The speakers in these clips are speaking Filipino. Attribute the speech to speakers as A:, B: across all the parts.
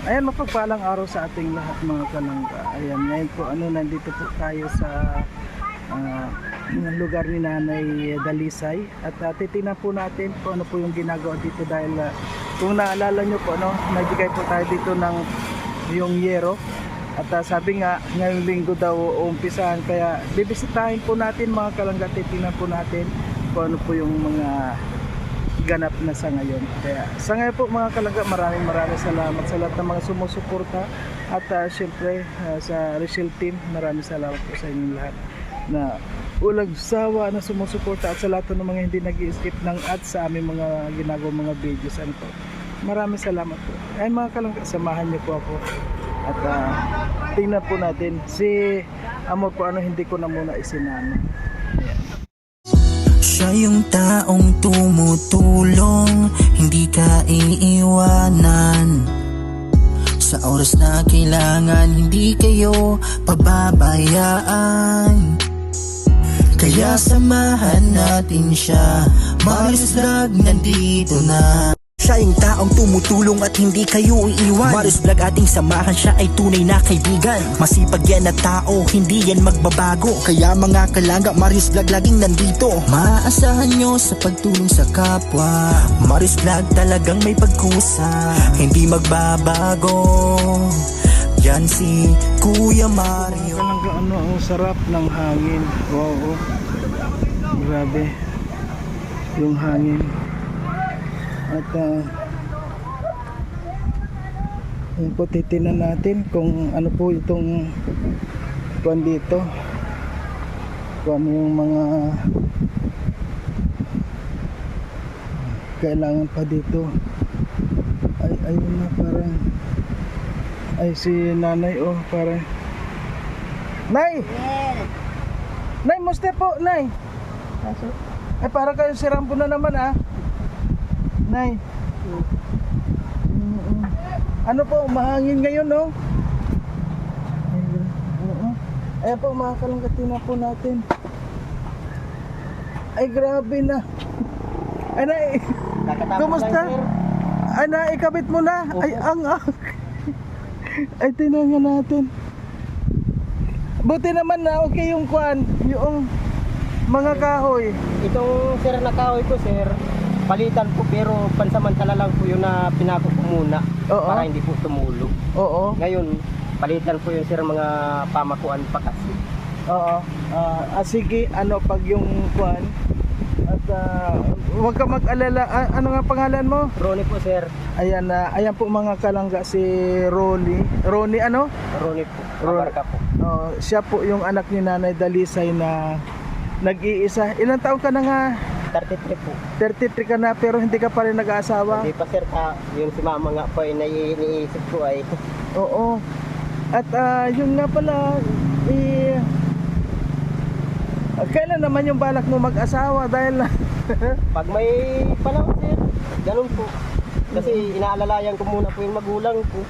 A: Ayan, mapagpalang araw sa ating lahat mga kalangga. Ayan, ngayon po nandito po tayo sa lugar ni Nanay Dalisay. At titingnan po natin kung ano po yung ginagawa dito dahil kung naalala nyo po, nagbigay po tayo dito ng yung yero. At sabi nga, ngayong linggo daw umpisahan. Kaya bibisitahin po natin mga kalangga, titingnan po natin kung ano po yung mga ganap na sa ngayon. Kaya sa ngayon po mga kalangga, maraming salamat sa lahat ng mga sumusuporta at syempre sa Rachel team, maraming salamat po sa inyong lahat na walang sawa na sumusuporta at sa lahat ng mga hindi nag-i-skip ng ads sa aming mga ginagawa mga videos. Ano po, maraming salamat po. Ay mga kalangga, samahan niyo po ako at tingnan po natin si Amor po hindi ko na muna isinama.
B: Siya yung taong tumutulong, hindi ka iiwanan. Sa oras na kailangan, hindi kayo pababayaan. Kaya samahan natin siya, Marius Vlog nandito na. Siya yung taong tumutulong at hindi kayo iiwan. Marius Vlog ating samahan, siya ay tunay na kaibigan. Masipag yan na tao, hindi yan magbabago. Kaya mga kalangga, Marius Vlog laging nandito. Maaasahan nyo sa pagtulong sa kapwa. Marius Vlog talagang may pagkusa, hindi magbabago. Yan si Kuya Mario.
A: Kalangga, ang sarap ng hangin. Wow, grabe yung hangin. At yun po, titinan natin kung ano po itong kuwan dito, kung ano yung mga kailangan pa dito. Ay, ayun na, parang ay si nanay, parang Nay! Nay, musta po, Nay? Ay, para kayo si Rambo na naman, Nay. Ano po, mahangin ngayon, no? Ayan po, mga kalangga, tingnan po natin. Ay, grabe na. Ay, Nay, kumusta? Ay, Nay, ikabit mo na. Ay, ay, tingnan nga natin. Buti naman na okay yung kwan, yung mga kahoy.
C: Itong sir na kahoy ko, sir, palitan po, pero pansamantala lang po yun na pinako po muna.
A: Oo.
C: Para hindi po tumulo.
A: Oo.
C: Ngayon, palitan po yun, sir, mga pamakuan pa kasi.
A: Oo. Sige, pag yung kwan at huwag ka mag-alala. Ano nga pangalan mo?
C: Ronnie po, sir.
A: Ayan, ayan po mga kalangga, si Ronnie. Ronnie ano?
C: Ronnie po.
A: Ron-
C: Kabarka po.
A: Siya po yung anak ni Nanay Dalisay na nag-iisa. Ilang taon ka na nga?
C: 33 po.
A: 33 ka na pero hindi ka pa rin nag-aasawa?
C: Hindi pa, sir, yung si mama nga po ay naiisip ko ay.
A: Oo. At yun nga pala, kailan naman yung balak mo mag-asawa? Dahil
C: Pag may panahon, sir, ganun po. Kasi inaalalayan ko muna po yung magulang ko.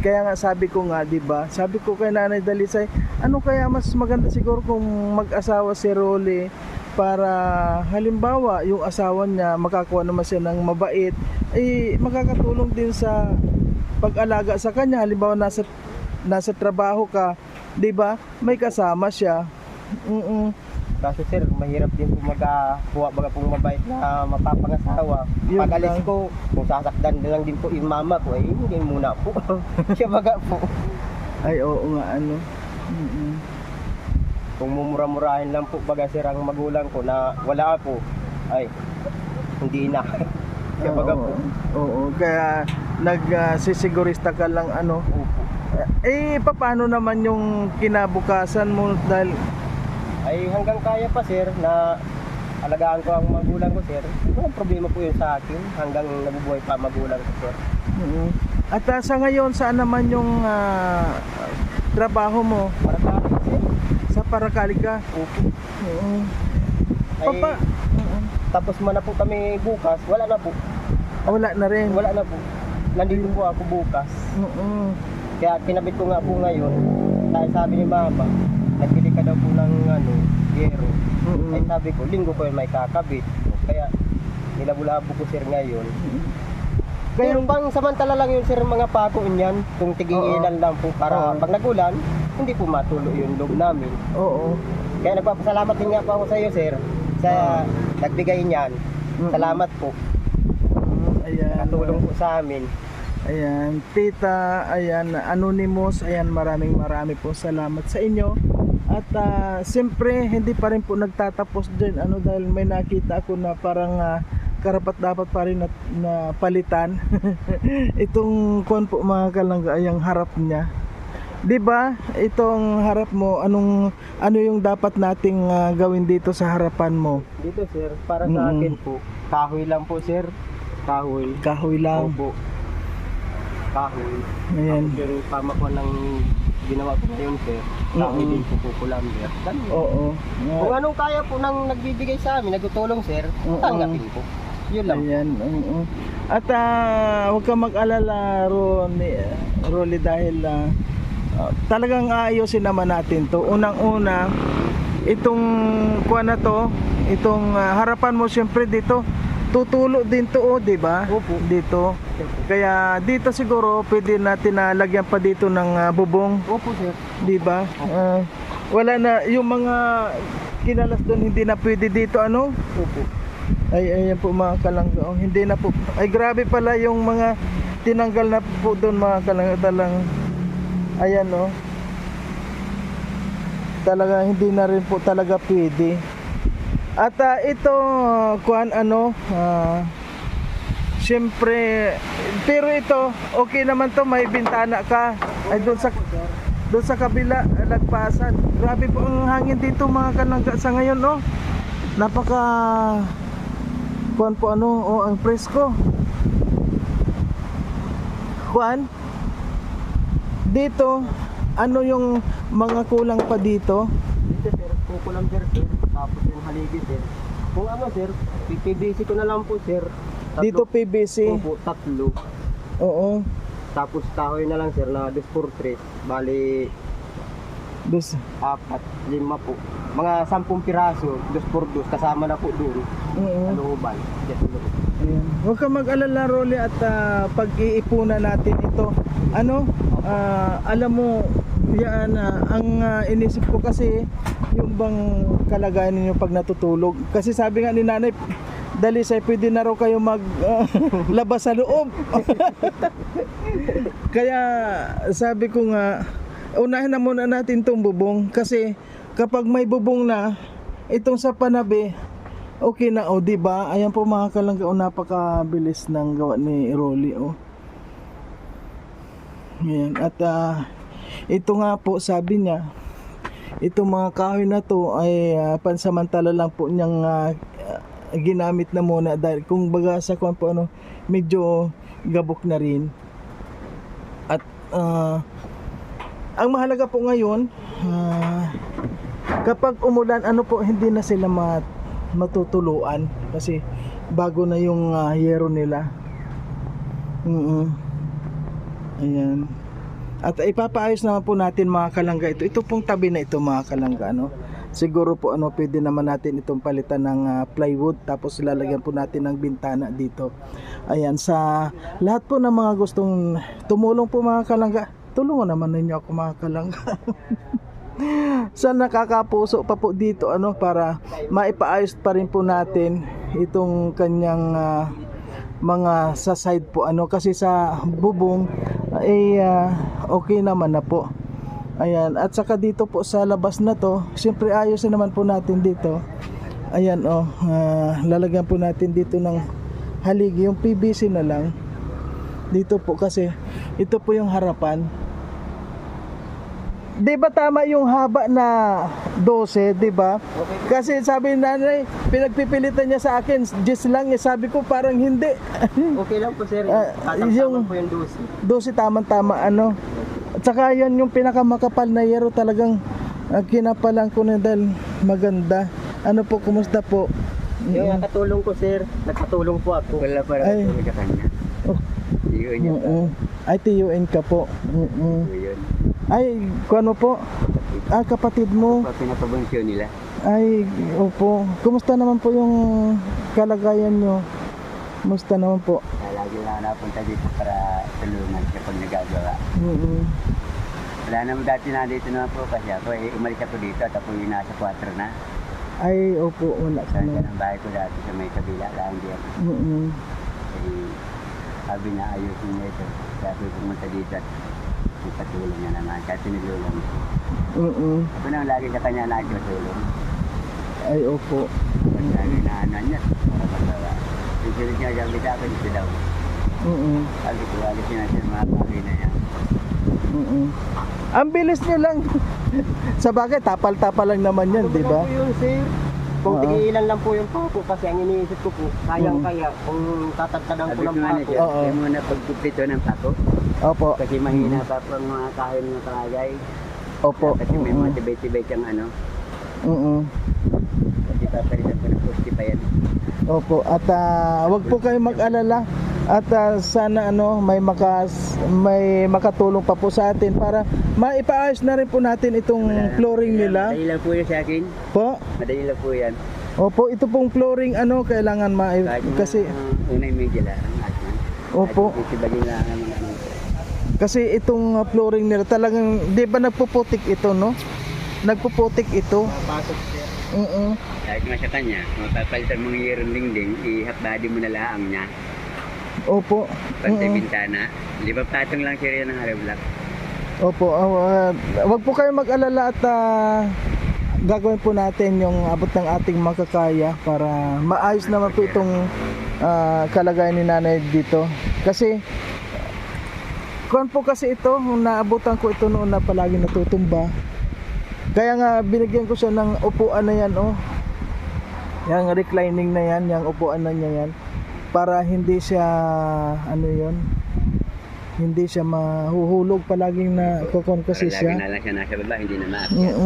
A: Kaya nga sabi ko nga, 'di ba? Sabi ko kay Nanay Dalisay, ano kaya mas maganda siguro kung mag-asawa si Rolly para halimbawa yung asawa niya makakuha naman siya ng mabait, makakatulong din sa pag-alaga sa kanya. Halimbawa nasa trabaho ka, 'di ba? May kasama siya.
C: Kasi, sir, mahirap din po magkuha baga pong mabait na mapapangasawa.
A: Yun
C: Pag alis
A: lang.
C: ko, kung sasakdan na lang din po yung mama ko, hindi muna po. Siya baga po.
A: Ay oo nga
C: Kung mumura-murahin lang po baga, sir, ang magulang ko na wala ako, ay hindi na. Siya baga po.
A: Oo, kaya nagsisigurista ka lang
C: Opo.
A: paano naman yung kinabukasan mo dahil
C: Ay hanggang kaya pa, sir, na alagaan ko ang magulang ko, sir. Walang problema po yun sa akin hanggang nabubuhay pa magulang ko, sir.
A: At sa ngayon, saan naman yung trabaho mo?
C: Para sa akin, sir.
A: Sa Paracali ka?
C: Opo. Ay,
A: Papa?
C: tapos man na po kami bukas, wala na po.
A: Wala na rin.
C: Wala na po. Nandito po ako bukas. Kaya kinabit ko nga po ngayon. Dahil sabi ni mama, nagbili ka daw po ng yero. Ay sabi ko, linggo ko yun may kakabit. Kaya nilabulabo ko, sir, ngayon. Pero pang samantala lang yun sir, mga pako niyan, kung tigilan lang po para
A: Oo.
C: pag nagulan, hindi po matulo yung loob namin.
A: Oo.
C: Kaya nagpapasalamat din nga po ako sa iyo sir, sa nagbigay niyan. Salamat po.
A: Ayan.
C: Nakatulong po sa amin.
A: Ayan, Tita, ayan, Anonymous, ayan, maraming po salamat sa inyo. At siyempre, hindi pa rin po nagtatapos din, dahil may nakita ako na parang karapat dapat pa rin na palitan. Itong kuwan po mga kalangga, ay ang harap niya. 'Di ba? Itong harap mo, ano yung dapat nating gawin dito sa harapan mo?
C: Dito sir, para sa akin po, kahoy lang po sir. Kahoy.
A: Kahoy lang.
C: Opo. Kahoy.
A: Ayan.
C: Tapos yung tama ko ng ginawa ko ngayon sir, kahoy din po po lumber. Ganun.
A: Oo.
C: Kung anong kaya po nang nagbibigay sa amin, nagtutulong sir, tanggapin po. Yun lang.
A: Ayan, oo. At huwag kang mag-alala, Rolly, dahil talagang aayusin naman natin to. Unang-una, itong kuha na to, itong harapan mo siyempre dito, tutulo din to, di ba?
C: Opo.
A: Dito. Kaya dito siguro pwede natin na lagyan pa dito ng bubong,
C: Opo sir.
A: di ba? Wala na yung mga kinalas doon, hindi na pwede dito,
C: Opo.
A: Ay, ayan po mga kalangga. Hindi na po. Ay, grabe pala yung mga tinanggal na po doon mga kalangga. Ayan, talaga hindi na rin po talaga pwede. At ito, siyempre, pero ito, okay naman to, may bintana ka. Ay, doon sa kabila, lagpasan. Grabe po ang hangin dito mga kalangga sa ngayon, napaka ang presko. Dito, ano yung mga kulang pa dito?
C: Dito sir, kukulang sir. Tapos yung haligi sir. Kung sir, PVC ko na lang po sir.
A: Dito PVC.
C: Opo, 3.
A: Oo.
C: Tapos kahoy na lang sir na 2x3. Bali, 4, 5 po. Mga 10 piraso, 2x2, kasama na po doon. Sa looban.
A: Ayan. Huwag kang mag-alala, Rolly, at pag-iipunan natin ito. Alam mo, yan, ang inisip ko kasi, yung bang kalagayan ninyo pag natutulog. Kasi sabi nga ni nanay, Dalisay, pwede na raw kayo labas sa loob. Kaya sabi ko nga, unahin na muna natin itong bubong. Kasi kapag may bubong na, itong sa panabi, okay na, diba? Ayan po mga kalangga, napakabilis ng gawa ni Rolly, Ayan. At ito nga po, sabi niya, itong mga kahoy na to ay pansamantala lang po niyang ginamit na muna, dahil kung baga sa kung po medyo gabok na rin. At ang mahalaga po ngayon, kapag umulan, hindi na sila matutuluan kasi bago na yung yero nila. Ayan. At ipapaayos naman po natin mga kalangga ito pong tabi na ito mga kalangga, siguro po pwede naman natin itong palitan ng plywood, tapos lalagyan po natin ng bintana dito. Ayan, sa lahat po ng mga gustong tumulong po mga kalangga, tulungan naman ninyo ako mga kalangga. Sa nakakapuso pa po dito para maipaayos pa rin po natin itong kanyang mga sa side po kasi sa bubong ay okay naman na po. Ayan, at saka dito po sa labas na to, siyempre ayusin naman po natin dito. Ayan, lalagyan po natin dito ng haligi, yung PVC na lang dito po, kasi ito po yung harapan. Di ba tama yung haba na 12, di ba? Kasi sabi ni nanay, pinagpipilitan niya sa akin 10 lang, sabi ko parang hindi.
C: Okay lang po sir,
A: yung
C: po yung
A: 12 tamang-tama At saka yan yung pinakamakapal na yero, talagang kinapalan ko na dahil maganda. Po, kumusta po?
C: Yung nakatulong ko sir, nagpatulong po ako. Wala para tulong ka kanya.
A: Ay, tiyuin ka po. Ay, ano po? Kapatid mo.
C: Pinapabonsyon nila.
A: Ay, opo. Kumusta naman po yung kalagayan nyo? Kumusta naman po?
C: Lagi
D: lagi na napunta dito para tulungan kapag nagagawa. Wala naman dati na dito naman po kasi ako umalis ako dito at ako yung nasa 4 na.
A: Ay, opo, wala ka
D: Saan
A: na.
D: ang bahay ko dati sa may kabila lang din. Sabi na ayusin niya ito. Kaya ako pumunta dito at ipatulong niya naman. Kaya tinulungan ko. Ako nang lagi sa kanya nagtutulong.
A: Ay, opo.
D: At lagi na ano niya. Para magawa. Yung sunod niya gamit ako dito daw. Sabi ko, alisin natin mga bagay na yan.
A: Ang bilis nyo lang. Sa bagay, tapal-tapal lang naman yan, di ba?
C: Ano po yun, sir? Kung
A: Oo.
C: tigilan lang po yung pako kasi ang iniisip ko po, kayang-kaya kung tatagtadan ko
D: Sabi
C: ng
D: ko nga na
C: pako.
D: siya,
A: Oo.
D: kaya muna pagkumpleto ng pako.
A: Opo.
D: Kasi mahina pa po ang mga kahoy ng kalagay.
A: Opo.
D: Kasi may mga tibay-tibay siyang ano. Kasi papalitan ko ng poste pa yan.
A: Opo. At wag po kayo mag-alala. At sana may makatulong pa po sa atin para maipaayos na rin po natin itong flooring nila.
D: Madali lang po yun sa akin.
A: Po.
D: Madali lang po yan.
A: Opo, ito pong flooring kailangan
D: Kahit
A: kasi
D: unay medyo lang.
A: opo.
D: Itibagin lang ang ano.
A: Kasi itong flooring nila talagang, di ba nagpuputik ito, no? Nagpuputik ito.
C: Pasok, sir.
D: Kahit nga sa kanya, mapapalitan mga yerong dingding, ihapbadi mo na laang niya.
A: Opo.
D: Pantay bintana. Di ba patong lang siya ng harap block?
A: Opo. Wag po kayo mag-alala at gagawin po natin yung abot ng ating makakaya para maayos naman po itong kalagayan ni nanay dito. Kasi kuwan po kasi ito, naabutan ko ito noon na palagi natutumba. Kaya nga binigyan ko siya ng upuan na yan, oh. Yang reclining na yan, yung upuan na niya yan. Para hindi siya, hindi siya mahuhulog palaging na kukon kasi
D: Lagi
A: siya.
D: na lang siya nasa baba, hindi na maakyat.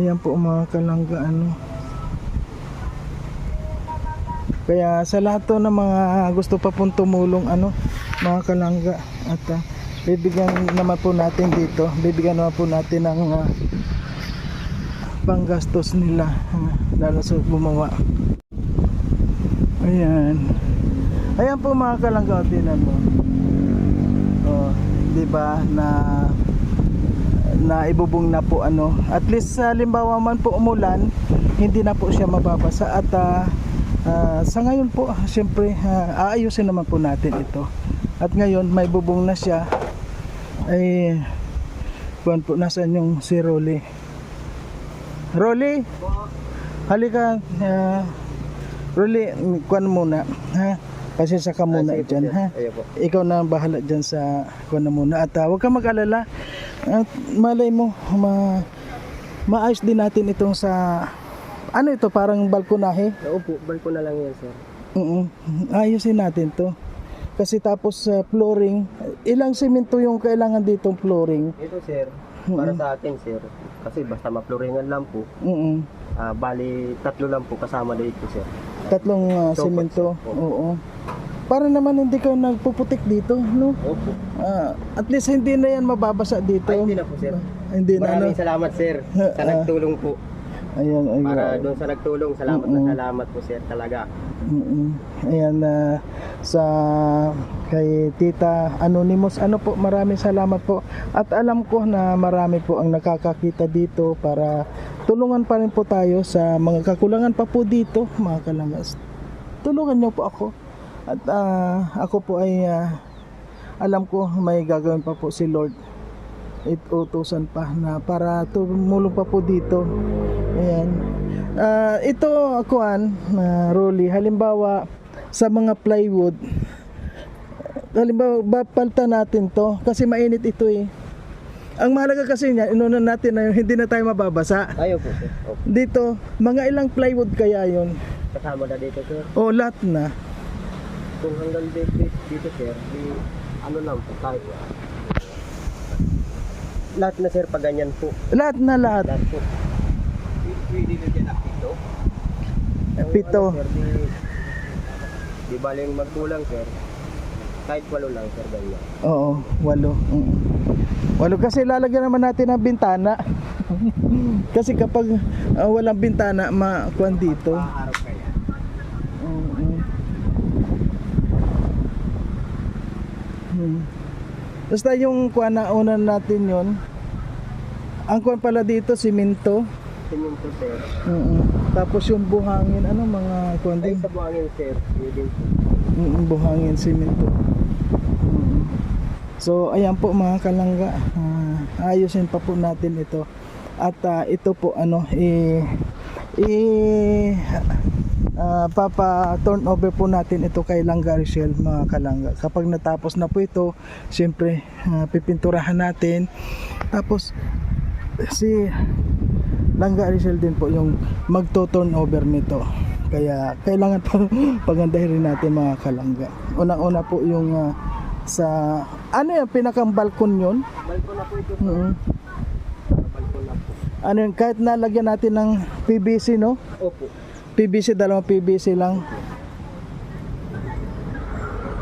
A: Ayan po mga kalangga, Kaya sa lahat to ng mga gusto pa pong tumulong, mga kalangga, at bibigyan naman po natin dito, bibigyan naman po natin ng panggastos nila, lalo sa gumawa. Ayan po mga kalangga, tinan mo. Oh, di ba na ibubong na po at least halimbawa man po umulan, hindi na po siya mababasa at sa ngayon po siyempre aayusin naman po natin ito. At ngayon may bubong na siya. Ay kuwan po, nasaan yung si Rolly? Rolly, halika. Rolly, kuwan muna, ha? Pasensya ka muna dyan, ha? Ikaw na bahala dyan sa kuwan na muna. At huwag ka mag-alala. At malay mo, maayos din natin itong sa, ito, parang balkonahe.
C: Opo, balko na lang yan, sir.
A: Ayusin natin to. Kasi tapos flooring, ilang semento yung kailangan ditong flooring?
C: Ito, sir, para sa akin, sir, kasi basta ma-flooringan lang po. Bali, 3 lang po kasama dito, sir.
A: 3 semento. Oo. Para naman hindi ka nagpuputik dito, no?
C: Opo.
A: At least hindi na yan mababasa dito.
C: Ay, hindi na po, sir.
A: Hindi na,
C: Maraming salamat, sir, sa nagtulong po.
A: Ayan,
C: Para doon sa nagtulong, salamat na salamat po, sir, talaga.
A: Ayan, sa kay Tita Anonymous, po, maraming salamat po. At alam ko na marami po ang nakakakita dito para tulungan pa rin po tayo sa mga kakulangan pa po dito, mga kalangas. Tulungan niyo po ako. At ako po ay alam ko may gagawin pa po si Lord. Utusan pa na para tumulong pa po dito. Ayan. Ito kuan, Rolly, halimbawa sa mga plywood, halimbawa bapalta natin to kasi mainit ito eh. Ang mahalaga kasi niya, inunan natin na hindi na tayo mababasa.
C: Ayaw po, sir. Opo.
A: Dito, mga ilang plywood kaya yon?
C: Kasama na dito, sir.
A: O lahat na.
C: Kung hanggang dito, sir, lang po, kahit lahat na, sir, pag ganyan po.
A: Lahat na lahat.
C: Lahat po.
D: Pwede na dyan ang pito.
A: Pito.
C: Sir, di baling magkulang, sir. Kahit 8 lang, sir, ganyan.
A: Oo, 8. 8 kasi lalagyan naman natin ng bintana. Kasi kapag walang bintana, makuan dito.
D: Araw kaya.
A: Basta yung kuan na unan natin yon. Ang kuan pala dito, simento.
C: Simento, sir.
A: Tapos yung buhangin, ano mga kuan
C: Ay,
A: din?
C: sa buhangin, sir. Yun din po.
A: Buhangin, simento. So ayan po mga kalangga, ayusin pa po natin ito. At ito po ano papa turn over po natin ito kay Langga Richelle mga kalangga. Kapag natapos na po ito, siyempre pipinturahan natin. Tapos si Langga Richelle din po yung magto-turn over nito. Kaya kailangan po pagandahin rin natin mga kalangga. Unang-una po yung sa ano yung pinakang balkon yun?
C: Balkon na po ito. Balkon na po.
A: Ano yun, kahit nalagyan natin ng PVC, no?
C: Opo.
A: PVC, dalawang PVC lang.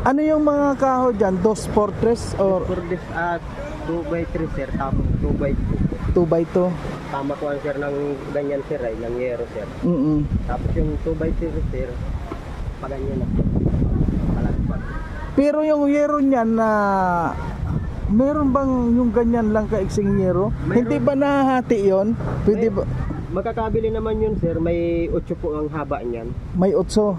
A: Ano yung mga kahoy dyan? Dos Fortress or
C: For this 2x3, sir. Tapos 2x2.
A: 2x2?
C: Tama ko ang sir ng ganyan, sir, ay ng yero, sir. Tapos yung 2x3, sir, paganyan na. Palagpas.
A: Pero yung yero niyan na meron bang yung ganyan lang kaiksing yero?
C: Meron.
A: Hindi ba nahahati yon? Pwede ba?
C: Magkakabili naman yun, sir. May 8 po ang haba niyan.
A: May 8.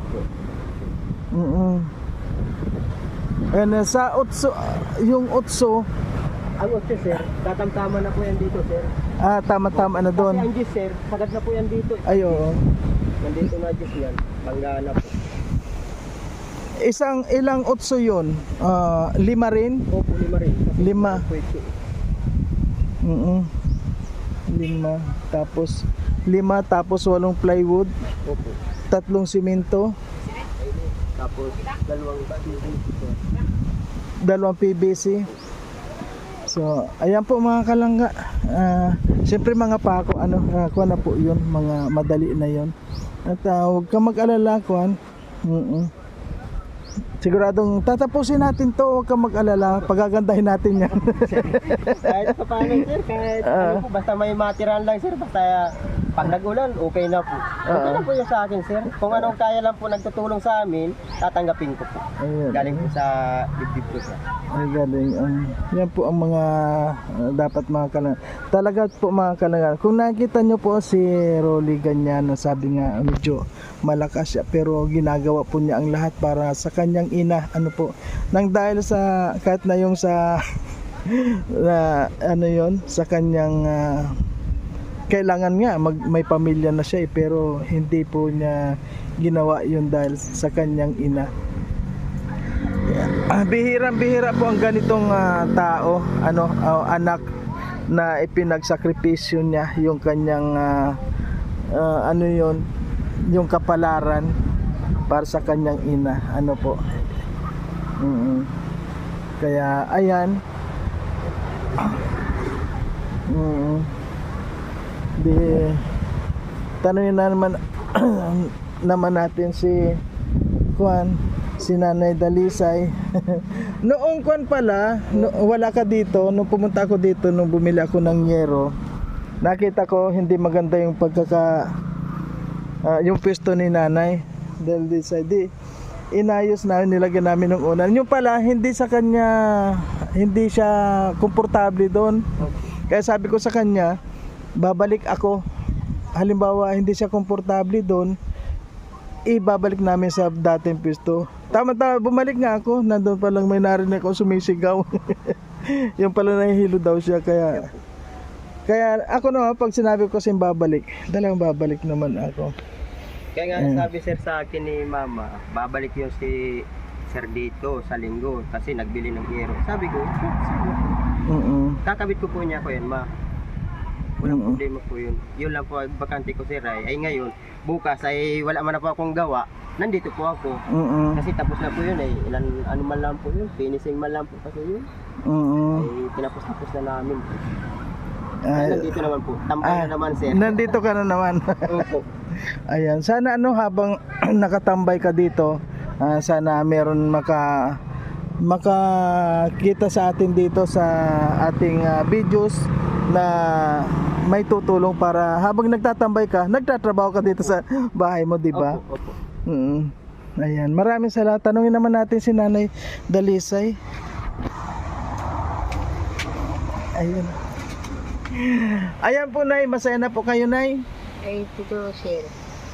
A: And sa 8, yung 8,
C: Ang 8, sir, tatamtama na po yan dito, sir.
A: tama-tama na
C: Kasi
A: doon.
C: ang 10, sir, sagad na po yan dito.
A: Ay, oo.
C: Nandito na 10 yan. Panggana po.
A: Ilang 8 yun? 5 rin?
C: Opo, 5 rin. Kasi
A: 5.
C: pwede.
A: 5. Tapos 5, tapos 8 plywood,
C: Opo.
A: 3 simento,
C: Tapos, 2
A: PVC. So, ayan po mga kalangga. Siyempre mga pako, kuha na po yun, mga madali na yun. At huwag ka mag-alala, kuhan. Siguradong tatapusin natin to, huwag ka mag-alala, pagagandahin natin yan.
C: Kahit pa paano, sir, kahit ano po, basta may matiran lang, sir, basta pag nag-ulan, okay na po. Okay na po yung sa akin, sir. Kung anong kaya lang po nagtutulong sa amin, tatanggapin ko po.
A: Ayan.
C: Galing po sa dibdib ko, sir.
A: Ay galing. Yan po ang mga dapat mga kalangga. Talaga po mga kalangga. Kung nakita nyo po si Rolly ganyan, sabi nga medyo malakas siya, pero ginagawa po niya ang lahat para sa kanyang ina. Ano po, nang dahil sa kahit na yung sa ano yon sa kanyang kailangan nga may pamilya na siya pero hindi po niya ginawa yun dahil sa kanyang ina. Bihirang-bihira po ang ganitong tao, anak na ipinagsakripisyo niya yung kanyang yung kapalaran para sa kanyang ina, po. Kaya ayan. Tanungin na naman natin si Nanay Dalisay. Noong pala, wala ka dito, nung pumunta ako dito, nung bumili ako ng yero, nakita ko hindi maganda yung yung pwesto ni Nanay Dalisay. Inayos na, nilagyan namin ng unan. Yung pala, hindi siya komportable doon. Kaya sabi ko sa kanya, babalik ako. Halimbawa, hindi siya komportable doon, ibabalik namin sa dating pwesto. Tama-tama, bumalik nga ako. Nandun pa lang may narinig ako sumisigaw. Yung pala nahihilo daw siya. Kaya ako naman, pag sinabi ko kasi babalik, talagang babalik naman ako.
C: Kaya nga sabi, sir, sa akin ni Mama, babalik yung si Sir dito sa linggo kasi nagbili ng hero. Sabi ko, kakabit ko po niya ko yan, Ma. Walang problema po yun. Yun lang po ang bakante ko, sir. Ay ngayon, bukas ay wala man na po akong gawa. Nandito po ako. Kasi tapos na po yun eh. Ano man lang po yun. Finishing man lang po kasi yun. Ay tinapos-tapos na namin. Nandito naman po. Tambay na naman, sir.
A: Nandito ka na naman.
C: Opo.
A: Ayan, sana habang nakatambay ka dito, sana meron makakita sa atin dito sa ating videos na may tutulong para habang nagtatambay ka, nagtatrabaho ka dito sa bahay mo, di ba?
C: Opo.
A: Ayan, maraming salamat. Tanungin naman natin si Nanay Dalisay. Ayun. Ayan po, Nay. Masaya na po kayo, Nay.
E: Ay, totoo, sir.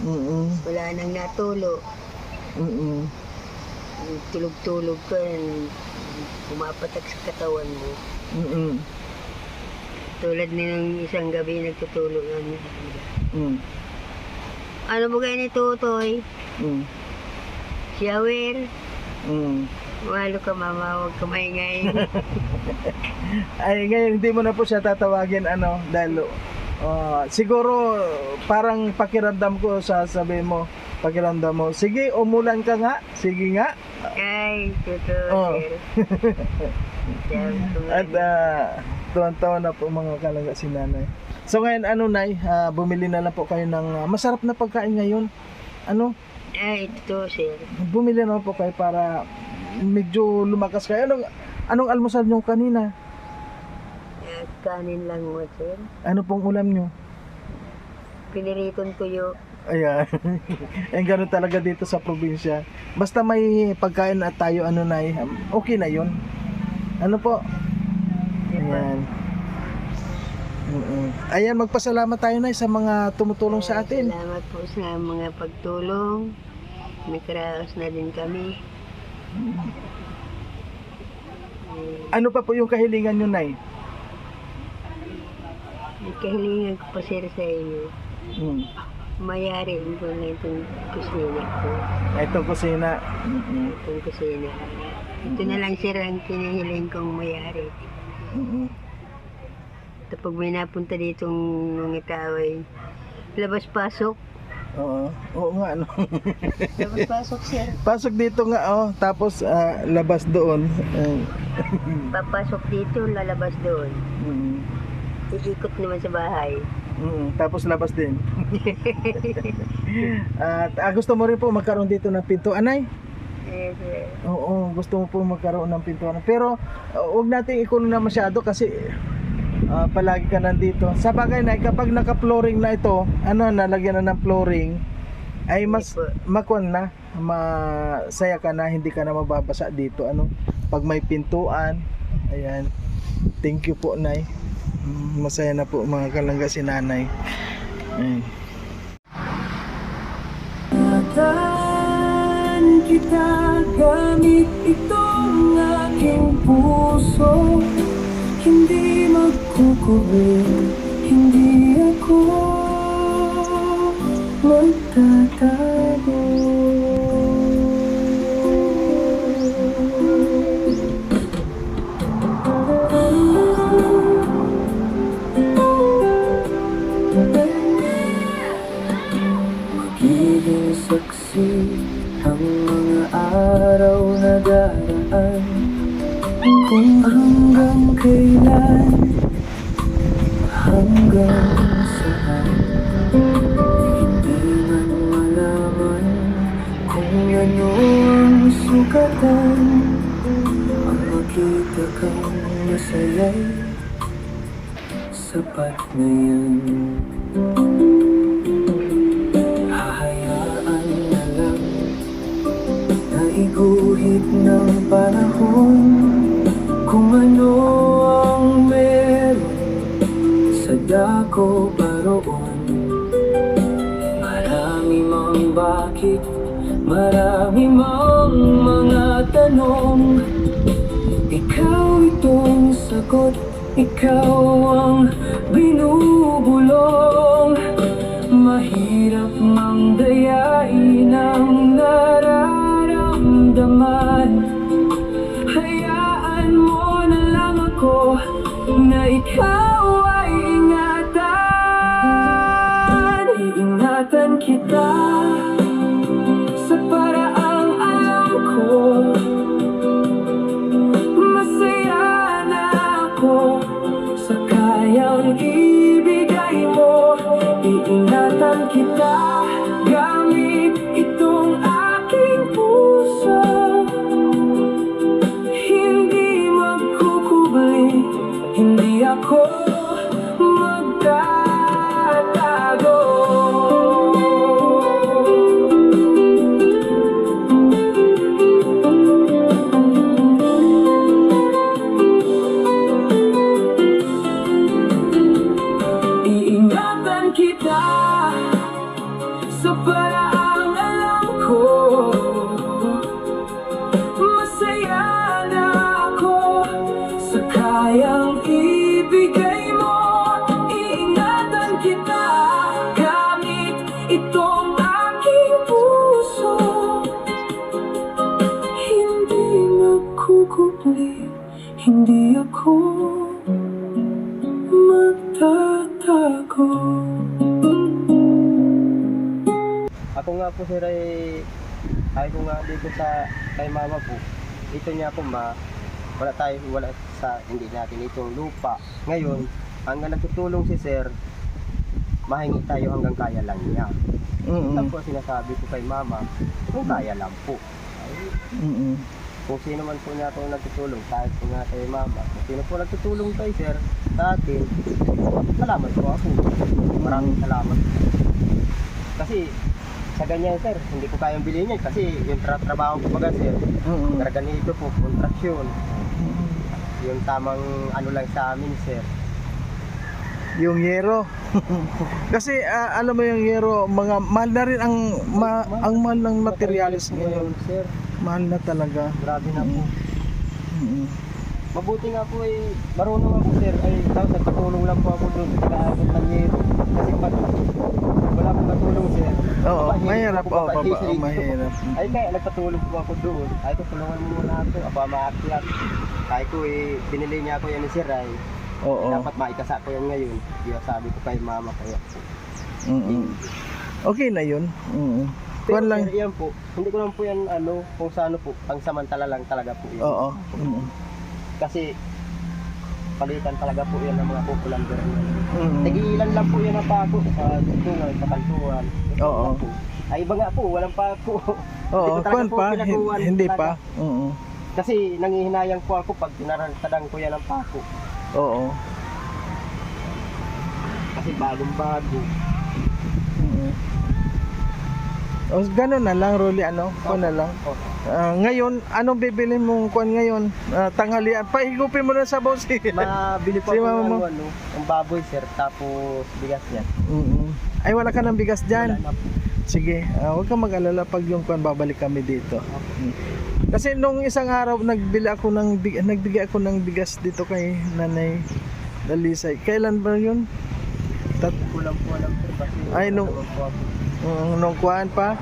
A: Mm-mm.
E: Wala nang natulo.
A: Mm-mm.
E: Tulog-tulog ka, pumapatak sa katawan mo.
A: Mm-mm.
E: Tulad ng isang gabi nagtutulog lang.
A: Mm.
E: Ano ba kayo ni Tutoy?
A: Mm.
E: Shower?
A: Mm.
E: Malo ka, mama, huwag ka maingay.
A: Ay, ngayon hindi mo na po siya tatawagin dahil siguro parang pakiramdam ko sasabihin mo, pakiramdam mo, sige, umulan ka nga, sige nga.
E: Ay, totoo,
A: Oh.
E: sir. Sabi ko nga,
A: At tuwan-tawa na po mga kalaga si nanay. So ngayon, Nay, bumili na lang po kayo ng masarap na pagkain ngayon.
E: ay, totoo, sir.
A: Bumili na po kayo para medyo lumakas kayo. Anong almusal nyo kanina?
E: Kanin lang mo, sir.
A: Ano pong ulam nyo?
E: Piniriton tuyo.
A: Ayan. Ganun talaga dito sa probinsya. Basta may pagkain at tayo, Nay, okay na yun. Ano po? Ayan. Ayan, magpasalamat tayo, Nay, sa mga tumutulong sa atin.
E: Salamat po sa mga pagtulong. Nakaraos na din kami.
A: Ano pa po yung kahilingan nyo, Nay?
E: Kahilingan ko pa, sir, sa inyo.
A: Hmm.
E: Mayari ko na itong kusina ko.
A: Itong kusina.
E: Itong kusina. Ito na lang, sir, ang kinihiling kong mayari. Kapag may napunta ditong mga tao ay labas-pasok.
A: Oo nga,
E: Labas-pasok, sir.
A: Pasok dito nga, tapos labas doon.
E: Papasok dito, lalabas doon.
A: Mm.
E: Iikot naman sa bahay.
A: Tapos labas din. At gusto mo rin po magkaroon dito ng pintuan, Nay?
E: Eh, sir.
A: Oo, gusto mo po magkaroon ng pintuan. Pero huwag natin ikulo na masyado kasi palagi ka nandito. Sa bagay, Nay, kapag naka-flooring na ito, nalagyan na ng flooring, ay mas makuan na, masaya ka na, hindi ka na mababasa dito. Pag may pintuan, ayan. Thank you po, Nay. Masaya na po mga kalangga si nanay. Ayan.
B: Ingatan kita gamit itong aking puso. Hindi magkukubli, hindi ako magtatago. Magiging saksi ang mga araw na daraan, kung hanggang kailan, hanggang saan. Hindi man malaman kung ano ang sukatan, ang makita kang masaya'y sapat na yan. Hahayaan na lang na iguhit ng panahon kung ano ang meron sa dako paroon. Marami mang bakit, marami mang mga tanong. Ikaw itong sagot, ikaw ang binubulong. Mahirap mang dayain ang nararamdaman. Hayaan mo na lang ako na ikaw ay ingatan. Iingatan kita sa paraang alam ko. Masaya na ako sa kayang ibigay mo. Iingatan kita gamit itong aking puso. Hindi magkukubli, hindi ako muli, hindi ako magtatago.
C: Ako nga po sir ay ko nga dito sa kay mama po. Ito niya po wala sa hindi natin itong lupa. Ngayon, hanggang nagtutulong si sir, mahingi tayo hanggang kaya lang niya. Ito po sinasabi ko kay mama, kung kaya lang po. Ay, kung sino man po niya itong nagtutulong, kahit po nga kay mama, kung sino po nagtutulong kay sir, sa atin, salamat po ako. Maraming salamat. Kasi, sa ganyan sir, hindi ko kayang bilhin yan kasi yung trabaho ko baga sir, ganito po, kontraksyon. Yung tamang ano lang sa amin sir.
A: Yung yero. Kasi alam mo yung yero, mga mahal na rin ang mahal ng materialis ngayon.
C: Sir,
A: Mahal na talaga.
C: grabe na po. Mabuti nga po ay marunong ako sir, ay tapos nagpatulong lang po ako doon sa pag-aabot ng yero. Kasi pag wala akong patulong sir,
A: Oo, mahirap.
C: ako papahihig.
A: Mahirap.
C: Ay kaya nagpatulong po ako doon. Ay ko tulungan mo muna ako, ako maakyat. Ay ko binili niya ako yan ni sir ay
A: Oo.
C: dapat maikasa ko yan ngayon. Kaya sabi ko kay mama kaya po.
A: Okay na yun.
C: Pero
A: Kuwan lang.
C: sir, yan po, hindi ko lang po yan kung sa ano po, pangsamantala lang talaga po yan.
A: Oo.
C: Kasi palitan talaga po yan ng mga populander yan. Nagiilan lang po yan ang pako sa tungan, sa kantuan.
A: Oo.
C: Ay iba nga po, walang pako.
A: Oo, kuwan pa. Hindi
C: talaga.
A: pa.
C: Kasi nangihinayang po ako pag tinarantadang ko yan ng pako.
A: Oo.
C: Kasi bagong-bago.
A: O gano'n na lang, Rolly, kuwan na lang. Ngayon, anong bibili mong kuwan ngayon? Tanghalian. Pahigupin mo na sa boss.
C: Mabili po
A: Si
C: ako
A: mama mo.
C: ng ang baboy sir, tapos bigas yan.
A: Ay, wala ka ng bigas dyan.
C: Wala na po.
A: Sige, huwag kang mag-alala pag yung kuwan, babalik kami dito. Kasi nung isang araw, nagbigay ako ng bigas dito kay Nanay Dalisay. Kailan ba yun?
C: Kulang po alam sir, kasi
A: Ay, nung kuwan pa.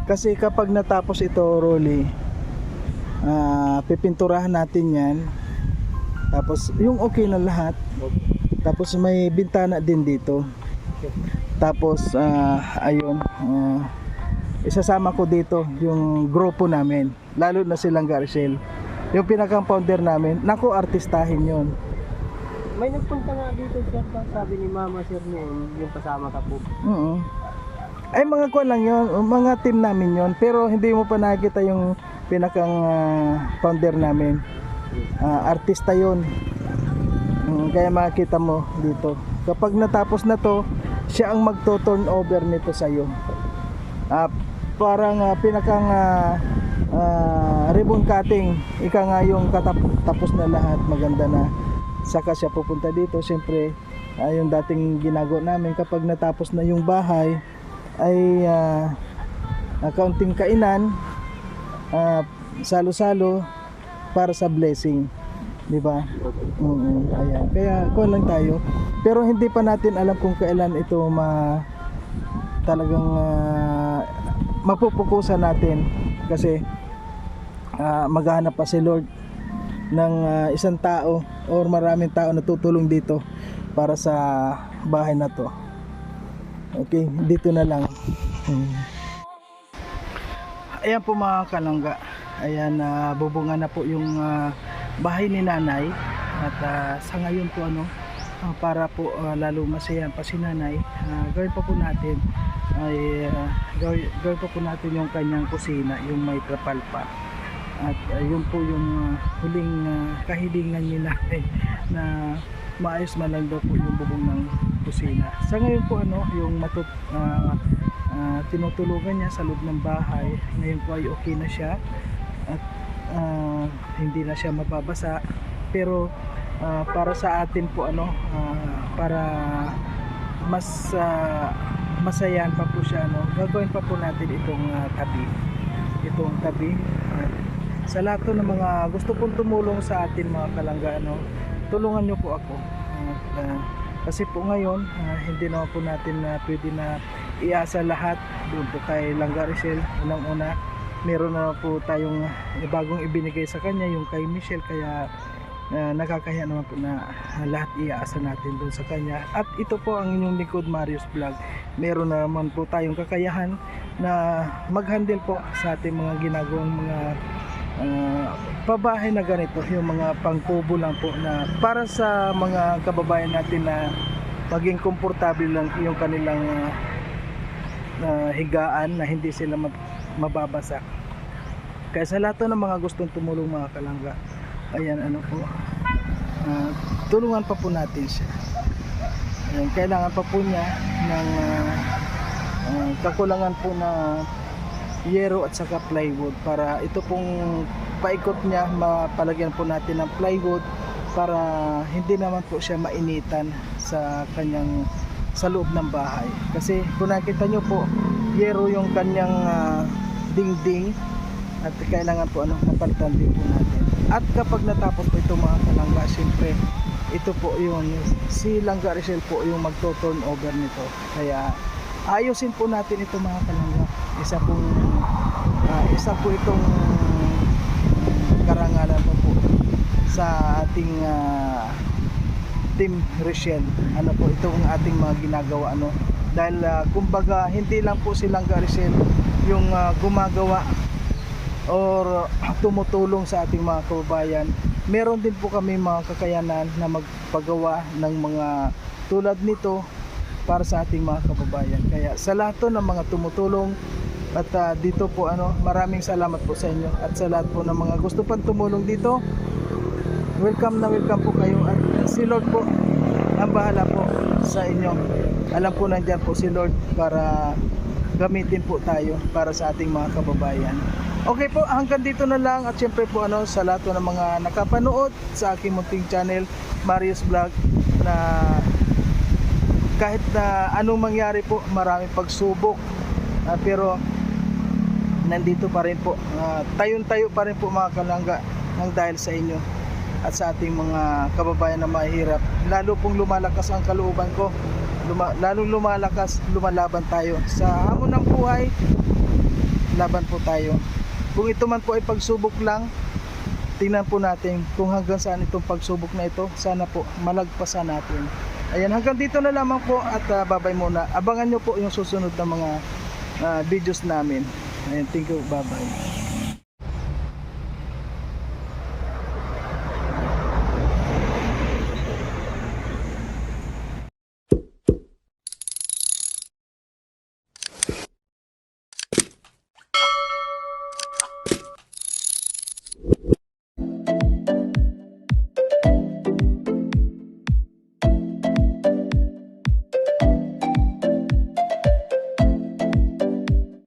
A: Kasi kapag natapos ito, Rolly, pipinturahan natin yan. Tapos yung okay na lahat. Tapos may bintana din dito. Tapos ayun, isasama ko dito yung grupo namin, lalo na silang Garcel, yung pinakang founder namin. Naku, artistahin yon.
C: May nagpunta nga dito sir, sabi ni mama sir noon, yung kasama ka po.
A: Ay, mga kuwan lang yon, mga team namin yon, pero hindi mo pa nakita yung pinakang founder namin. Artista yon. Kaya makikita mo dito. Kapag natapos na to, siya ang magto-turn over nito sa iyo. Parang pinakang ribbon cutting, ika nga yung tapos na lahat, maganda na. Saka siya pupunta dito. Siyempre, yung dating ginagawa namin, kapag natapos na yung bahay, ay kaunting kainan, salo-salo para sa blessing, di ba? Ayan. Kaya kuwan lang tayo, pero hindi pa natin alam kung kailan ito talagang mapupukusan natin, kasi maghahanap pa si Lord ng isang tao or maraming tao na tutulong dito para sa bahay na to. Okay, dito na lang. Ayan po mga kalangga. Ayan, bubunga na po yung bahay ni nanay. At sa ngayon po para po lalo masaya pa si nanay, gawin pa po natin ay gawin pa po natin yung kanyang kusina, yung may trapal pa. At yun po yung huling kahilingan ni nanay, na maayos man lang daw po yung bubong ng kusina. Sa ngayon po yung tinutulugan niya sa loob ng bahay, ngayon po ay okay na siya at hindi na siya mababasa. Pero para sa atin po para mas masayan pa po siya, gagawin pa po natin itong tabi. Sa lahat ng mga gusto pong tumulong sa atin mga kalangga, tulungan nyo po ako. Kasi po ngayon, hindi naman po natin pwede na iasa lahat doon po kay Langga Rachel. Unang-una, meron na po tayong bagong ibinigay sa kanya, yung kay Michelle, kaya nakakahiya naman po na lahat iaasa natin doon sa kanya. At ito po ang inyong likod, Marius Vlog. Meron na naman po tayong kakayahan na mag-handle po sa ating mga ginagawang mga pabahay na ganito, yung mga pangkubo lang po, na para sa mga kababayan natin na maging komportable lang yung kanilang higaan, na hindi sila mababasa. Kaya sa lahat ng mga gustong tumulong, mga kalangga, ayan, ano po, tulungan pa po natin siya. Ayan, kailangan pa po niya ng kakulangan po na yero at saka plywood, para ito pong paikot niya mapalagyan po natin ng plywood para hindi naman po siya mainitan sa kanyang sa loob ng bahay. Kasi kung nakita nyo po, yero yung kanyang dingding, at kailangan po napalitan din po natin. At kapag natapos po ito, mga kalangga, syempre ito po yung si Langga Rizal po yung magto-turn over nito. Kaya ayusin po natin ito, mga kalangga. Isa po itong karangalan po sa ating Team Rizal. Ano po itong ating mga ginagawa, dahil kumbaga hindi lang po si Langga Rizal yung gumagawa or tumutulong sa ating mga kababayan. Meron din po kami mga kakayanan na magpagawa ng mga tulad nito para sa ating mga kababayan. Kaya sa lahat ng mga tumutulong, at dito po maraming salamat po sa inyo, at sa lahat po ng mga gusto pang tumulong dito, welcome na welcome po kayo, at si Lord po ang bahala po sa inyo. Alam po nandiyan po si Lord para gamitin po tayo para sa ating mga kababayan. Okay po, hanggang dito na lang, at syempre po sa lahat po ng mga nakapanood sa aking munting channel, Marius Vlog, na kahit na anong mangyari po, maraming pagsubok, pero nandito pa rin po, tayong-tayo pa rin po, mga kalangga, ng dahil sa inyo at sa ating mga kababayan na mahirap. Lalo pong lumalakas ang kalooban ko, lalong lumalakas, lumalaban tayo sa hamon ng buhay. Laban po tayo. Kung ito man po ay pagsubok lang, tingnan po natin kung hanggang saan itong pagsubok na ito. Sana po malagpasan natin. Ayan, hanggang dito na lamang po, at babay muna. Abangan nyo po yung susunod na mga videos namin. Ayan, thank you, bye bye.